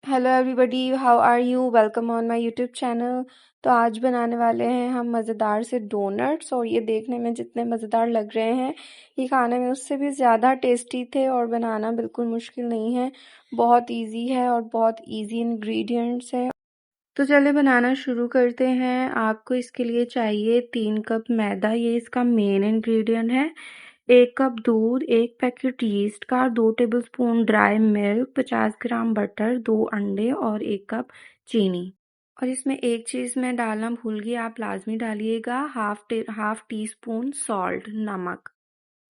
Hello everybody, how are you? Welcome on my YouTube channel. तो आज बनाने वाले हैं हम मज़ेदार से डोनट्स, और ये देखने में जितने मज़ेदार लग रहे हैं ये खाने में उससे भी ज़्यादा टेस्टी थे, और बनाना बिल्कुल मुश्किल नहीं है। बहुत इजी है और बहुत इजी इंग्रेडिएंट्स है। तो चलिए बनाना शुरू करते हैं। आपको इसके लिए चाहिए 3 कप मैदा, ये इसका मेन इंग्रेडिएंट है। 1 कप दूध, 1 पैकेट यीस्ट का, 2 टेबलस्पून ड्राई मिल्क, 50 ग्राम बटर, 2 अंडे और 1 कप चीनी। और इसमें एक चीज़ मैं डालना भूल गई, आप लाजमी डालिएगा, हाफ टी स्पून सॉल्ट, नमक।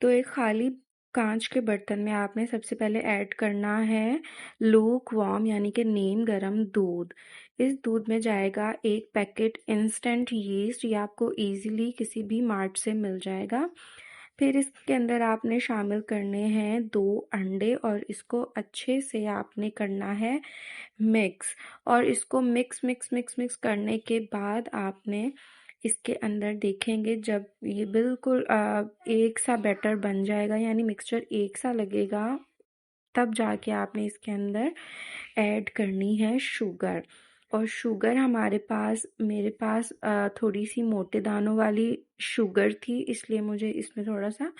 तो एक खाली कांच के बर्तन में आपने सबसे पहले ऐड करना है लूक वार्म यानी कि नीम गरम दूध। इस दूध में जाएगा 1 पैकेट इंस्टेंट यीस्ट, ये आपको इजीली किसी भी मार्ट से मिल जाएगा। फिर इसके अंदर आपने शामिल करने हैं 2 अंडे, और इसको अच्छे से आपने करना है मिक्स। और इसको मिक्स मिक्स मिक्स मिक्स करने के बाद आपने इसके अंदर देखेंगे जब ये बिल्कुल एक सा बैटर बन जाएगा, यानी मिक्सचर एक सा लगेगा, तब जाके आपने इसके अंदर ऐड करनी है शुगर। और शुगर मेरे पास थोड़ी सी मोटे दानों वाली शुगर थी, इसलिए मुझे इसमें थोड़ा सा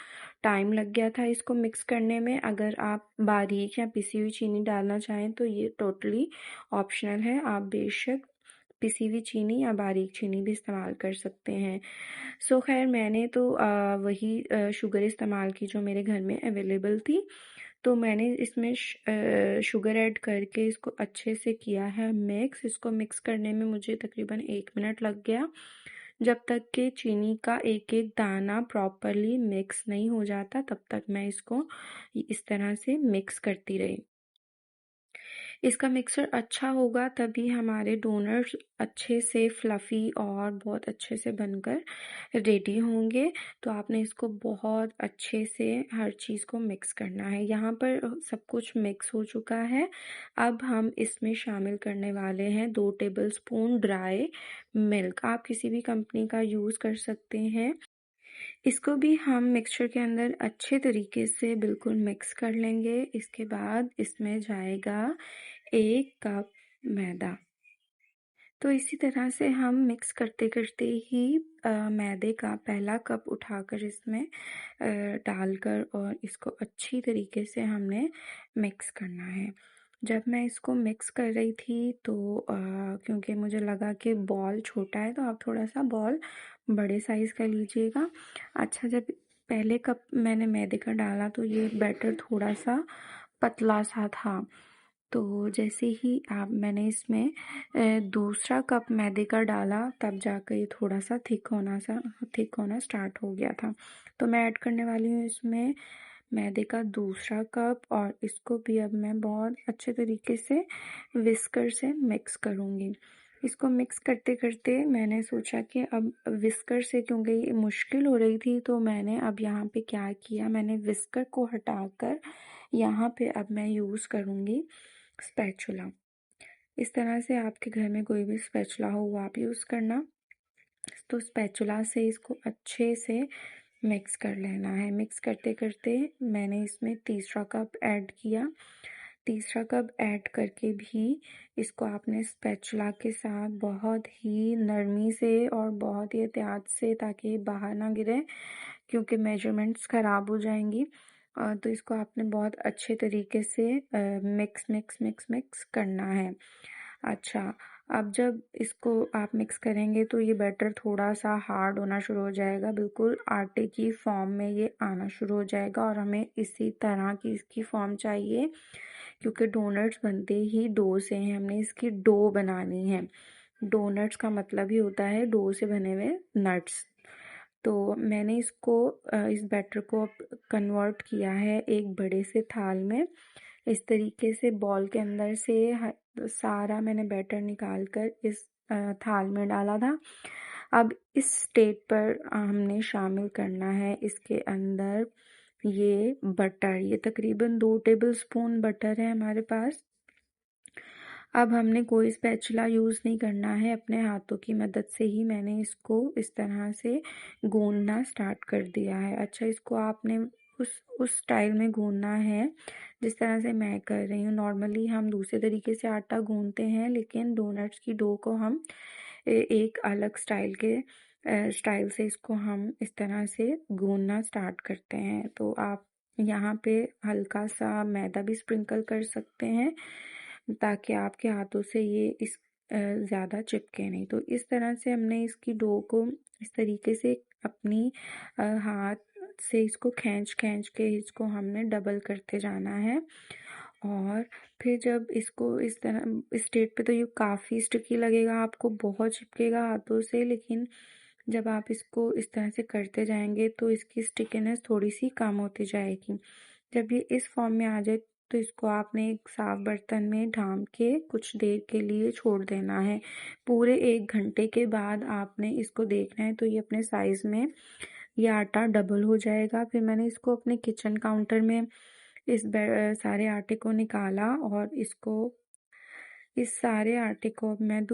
टाइम लग गया था इसको मिक्स करने में। अगर आप बारीक या पिसी हुई चीनी डालना चाहें तो ये टोटली ऑप्शनल है, आप बेशक पिसी हुई चीनी या बारीक चीनी भी इस्तेमाल कर सकते हैं। सो खैर मैंने तो वही शुगर इस्तेमाल की जो मेरे घर में अवेलेबल थी। तो मैंने इसमें शुगर ऐड करके इसको अच्छे से किया है मिक्स। इसको मिक्स करने में मुझे तकरीबन 1 मिनट लग गया, जब तक कि चीनी का एक एक दाना प्रॉपरली मिक्स नहीं हो जाता तब तक मैं इसको इस तरह से मिक्स करती रही। इसका मिक्सचर अच्छा होगा तभी हमारे डोनट्स अच्छे से फ्लफ़ी और बहुत अच्छे से बनकर रेडी होंगे। तो आपने इसको बहुत अच्छे से हर चीज़ को मिक्स करना है। यहाँ पर सब कुछ मिक्स हो चुका है। अब हम इसमें शामिल करने वाले हैं 2 टेबलस्पून ड्राई मिल्क। आप किसी भी कंपनी का यूज़ कर सकते हैं। इसको भी हम मिक्सचर के अंदर अच्छे तरीके से बिल्कुल मिक्स कर लेंगे। इसके बाद इसमें जाएगा 1 कप मैदा। तो इसी तरह से हम मिक्स करते करते ही मैदे का पहला कप उठाकर इसमें डालकर और इसको अच्छी तरीके से हमने मिक्स करना है। जब मैं इसको मिक्स कर रही थी तो क्योंकि मुझे लगा कि बॉल छोटा है तो आप थोड़ा सा बॉल बड़े साइज़ का लीजिएगा। अच्छा, जब पहले कप मैंने मैदे का डाला तो ये बैटर थोड़ा सा पतला सा था। तो जैसे ही मैंने इसमें दूसरा कप मैदे का डाला तब जाकर ये थोड़ा सा थिक होना स्टार्ट हो गया था। तो मैं ऐड करने वाली हूँ इसमें मैदे का दूसरा कप, और इसको भी अब मैं बहुत अच्छे तरीके से विस्कर से मिक्स करूँगी। इसको मिक्स करते करते मैंने सोचा कि अब विस्कर से, क्योंकि ये मुश्किल हो रही थी, तो मैंने अब यहाँ पे क्या किया, मैंने विस्कर को हटाकर यहाँ पे अब मैं यूज़ करूँगी स्पैचुला। इस तरह से आपके घर में कोई भी स्पैचुला हो वो आप यूज़ करना। तो स्पैचुला से इसको अच्छे से मिक्स कर लेना है। मिक्स करते करते मैंने इसमें तीसरा कप ऐड किया। तीसरा कप ऐड करके भी इसको आपने स्पैचुला के साथ बहुत ही नरमी से और बहुत ही एहतियात से, ताकि बाहर ना गिरे, क्योंकि मेजरमेंट्स ख़राब हो जाएंगी। तो इसको आपने बहुत अच्छे तरीके से मिक्स मिक्स मिक्स मिक्स करना है। अच्छा, अब जब इसको आप मिक्स करेंगे तो ये बैटर थोड़ा सा हार्ड होना शुरू हो जाएगा, बिल्कुल आटे की फॉर्म में ये आना शुरू हो जाएगा, और हमें इसी तरह की इसकी फॉर्म चाहिए, क्योंकि डोनट्स बनते ही डो से हैं, हमने इसकी डो बनानी है। डोनट्स का मतलब ही होता है डो से बने हुए नट्स। तो मैंने इस बैटर को कन्वर्ट किया है एक बड़े से थाल में। इस तरीके से बॉल के अंदर से सारा मैंने बैटर निकाल कर इस थाल में डाला था। अब इस स्टेट पर हमने शामिल करना है इसके अंदर ये बटर। ये तकरीबन 2 टेबलस्पून बटर है हमारे पास। अब हमने कोई स्पैचुला यूज़ नहीं करना है, अपने हाथों की मदद से ही मैंने इसको इस तरह से गूंदना स्टार्ट कर दिया है। अच्छा, इसको आपने उस स्टाइल में गूंदना है जिस तरह से मैं कर रही हूँ। नॉर्मली हम दूसरे तरीके से आटा गूँथते हैं, लेकिन डोनट्स की डो को हम एक अलग स्टाइल से इसको हम इस तरह से गूँथना स्टार्ट करते हैं। तो आप यहाँ पे हल्का सा मैदा भी स्प्रिंकल कर सकते हैं, ताकि आपके हाथों से ये ज़्यादा चिपके नहीं। तो इस तरह से हमने इसकी डो को इस तरीके से अपनी हाथ से इसको खींच के इसको हमने डबल करते जाना है। और फिर जब इसको इस तरह इस स्टेट पे, तो ये काफ़ी स्टिकी लगेगा आपको, बहुत चिपकेगा हाथों से, लेकिन जब आप इसको इस तरह से करते जाएंगे तो इसकी स्टिकीनेस थोड़ी सी कम होती जाएगी। जब ये इस फॉर्म में आ जाए तो इसको आपने एक साफ बर्तन में ढाँप के कुछ देर के लिए छोड़ देना है। पूरे 1 घंटे के बाद आपने इसको देखना है, तो ये अपने साइज़ में ये आटा डबल हो जाएगा। फिर मैंने इसको अपने किचन काउंटर में सारे आटे को निकाला और इस सारे आटे को अब मैं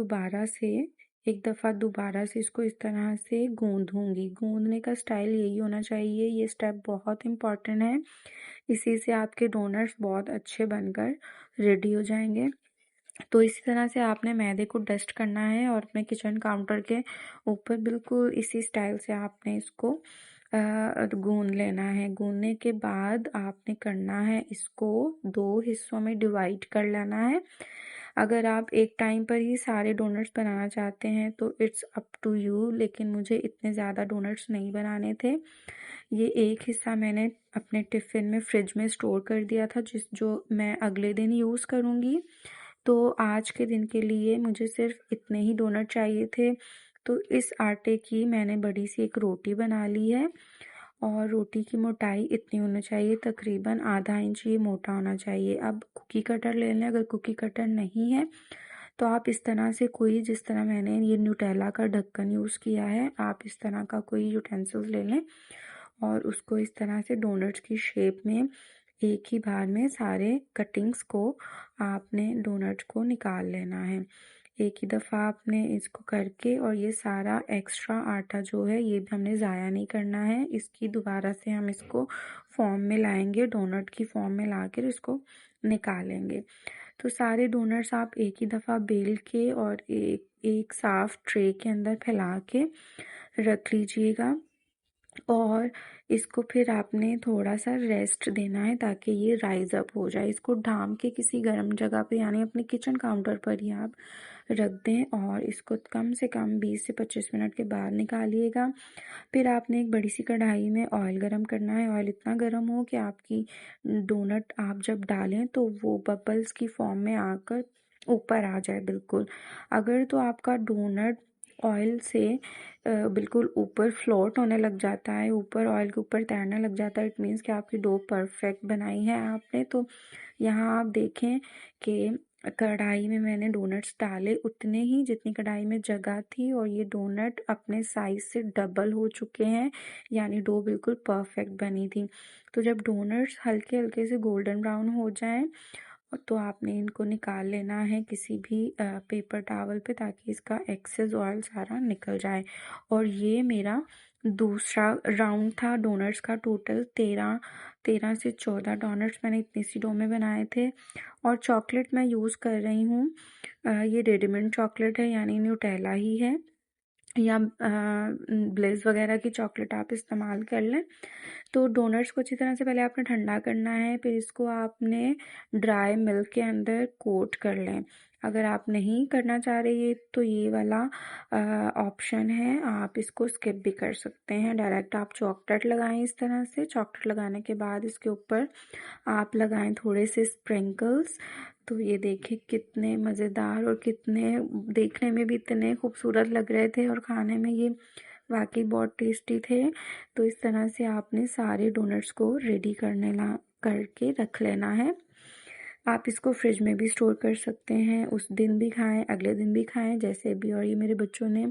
एक दफ़ा दोबारा से इसको इस तरह से गूँधूँगी। गूँधने का स्टाइल यही होना चाहिए, ये स्टेप बहुत इम्पॉर्टेंट है। इसी से आपके डोनट्स बहुत अच्छे बनकर रेडी हो जाएंगे। तो इसी तरह से आपने मैदे को डस्ट करना है और अपने किचन काउंटर के ऊपर बिल्कुल इसी स्टाइल से आपने इसको गूँध लेना है। गूँधने के बाद आपने करना है, इसको 2 हिस्सों में डिवाइड कर लेना है। अगर आप एक टाइम पर ही सारे डोनट्स बनाना चाहते हैं तो इट्स अप टू यू, लेकिन मुझे इतने ज़्यादा डोनट्स नहीं बनाने थे। ये एक हिस्सा मैंने अपने टिफ़िन में फ्रिज में स्टोर कर दिया था, जो मैं अगले दिन यूज़ करूँगी। तो आज के दिन के लिए मुझे सिर्फ इतने ही डोनट चाहिए थे। तो इस आटे की मैंने बड़ी सी एक रोटी बना ली है, और रोटी की मोटाई इतनी होनी चाहिए, तकरीबन आधा इंच ये मोटा होना चाहिए। अब कुकी कटर ले लें, अगर कुकी कटर नहीं है तो आप इस तरह से कोई, जिस तरह मैंने ये न्यूटेला का ढक्कन यूज़ किया है, आप इस तरह का कोई यूटेंसिल ले लें और उसको इस तरह से डोनट्स की शेप में एक ही बार में सारे कटिंग्स को आपने डोनट्स को निकाल लेना है। एक ही दफ़ा आपने इसको करके, और ये सारा एक्स्ट्रा आटा जो है ये भी हमने ज़ाया नहीं करना है। इसकी दोबारा से हम इसको फॉर्म में लाएंगे, डोनट की फॉर्म में लाकर इसको निकालेंगे। तो सारे डोनट्स आप एक ही दफ़ा बेल के और एक साफ ट्रे के अंदर फैला के रख लीजिएगा। और इसको फिर आपने थोड़ा सा रेस्ट देना है ताकि ये राइज अप हो जाए। इसको ढाँप के किसी गर्म जगह पे, यानी अपने किचन काउंटर पर ही आप रख दें, और इसको कम से कम 20 से 25 मिनट के बाद निकालिएगा। फिर आपने एक बड़ी सी कढ़ाई में ऑयल गरम करना है। ऑयल इतना गरम हो कि आपकी डोनट आप जब डालें तो वो बबल्स की फॉर्म में आकर ऊपर आ जाए बिल्कुल। अगर तो आपका डोनट ऑयल से बिल्कुल ऊपर फ्लोट होने लग जाता है, ऊपर ऑयल के ऊपर तैरने लग जाता है, इट मीन्स कि आपकी डो परफेक्ट बनाई है आपने। तो यहाँ आप देखें कि कढ़ाई में मैंने डोनट्स डाले उतने ही जितनी कढ़ाई में जगह थी, और ये डोनट अपने साइज से डबल हो चुके हैं, यानी डो बिल्कुल परफेक्ट बनी थी। तो जब डोनट्स हल्के हल्के से गोल्डन ब्राउन हो जाएं तो आपने इनको निकाल लेना है किसी भी पेपर टॉवल पे, ताकि इसका एक्सेस ऑयल सारा निकल जाए। और ये मेरा दूसरा राउंड था डोनट्स का। टोटल 13 से 14 डोनट्स मैंने इतनी सी डो में बनाए थे। और चॉकलेट मैं यूज़ कर रही हूँ, ये रेडीमेड चॉकलेट है, यानी न्यूटेला ही है, या ब्लेस वगैरह की चॉकलेट आप इस्तेमाल कर लें। तो डोनट्स को अच्छी तरह से पहले आपने ठंडा करना है, फिर इसको आपने ड्राई मिल्क के अंदर कोट कर लें। अगर आप नहीं करना चाह रहे तो ये वाला ऑप्शन है, आप इसको स्किप भी कर सकते हैं। डायरेक्ट आप चॉकलेट लगाएं इस तरह से। चॉकलेट लगाने के बाद इसके ऊपर आप लगाएं थोड़े से स्प्रिंकल्स। तो ये देखिए कितने मज़ेदार और कितने देखने में भी इतने खूबसूरत लग रहे थे, और खाने में ये वाकई बहुत टेस्टी थे। तो इस तरह से आपने सारे डोनट्स को रेडी करके रख लेना है। आप इसको फ्रिज में भी स्टोर कर सकते हैं, उस दिन भी खाएं, अगले दिन भी खाएं, जैसे भी। और ये मेरे बच्चों ने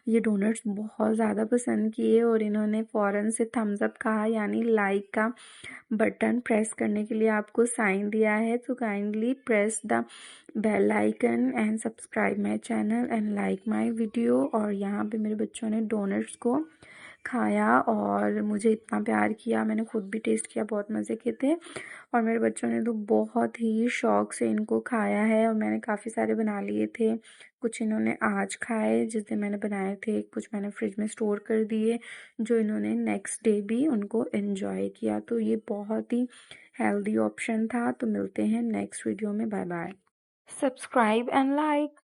ये डोनट्स बहुत ज़्यादा पसंद किए, और इन्होंने फ़ौरन से थम्स अप कहा, यानी लाइक का बटन प्रेस करने के लिए आपको साइन दिया है। तो kindly press the bell icon and subscribe my channel and like my video. और यहाँ पे मेरे बच्चों ने डोनट्स को खाया और मुझे इतना प्यार किया। मैंने खुद भी टेस्ट किया, बहुत मज़े के थे और मेरे बच्चों ने तो बहुत ही शौक से इनको खाया है और मैंने काफ़ी सारे बना लिए थे। कुछ इन्होंने आज खाए जिस दिन मैंने बनाए थे, कुछ मैंने फ्रिज में स्टोर कर दिए जो इन्होंने नेक्स्ट डे भी उनको एन्जॉय किया। तो ये बहुत ही हेल्दी ऑप्शन था। तो मिलते हैं नेक्स्ट वीडियो में। Bye bye. Subscribe and like.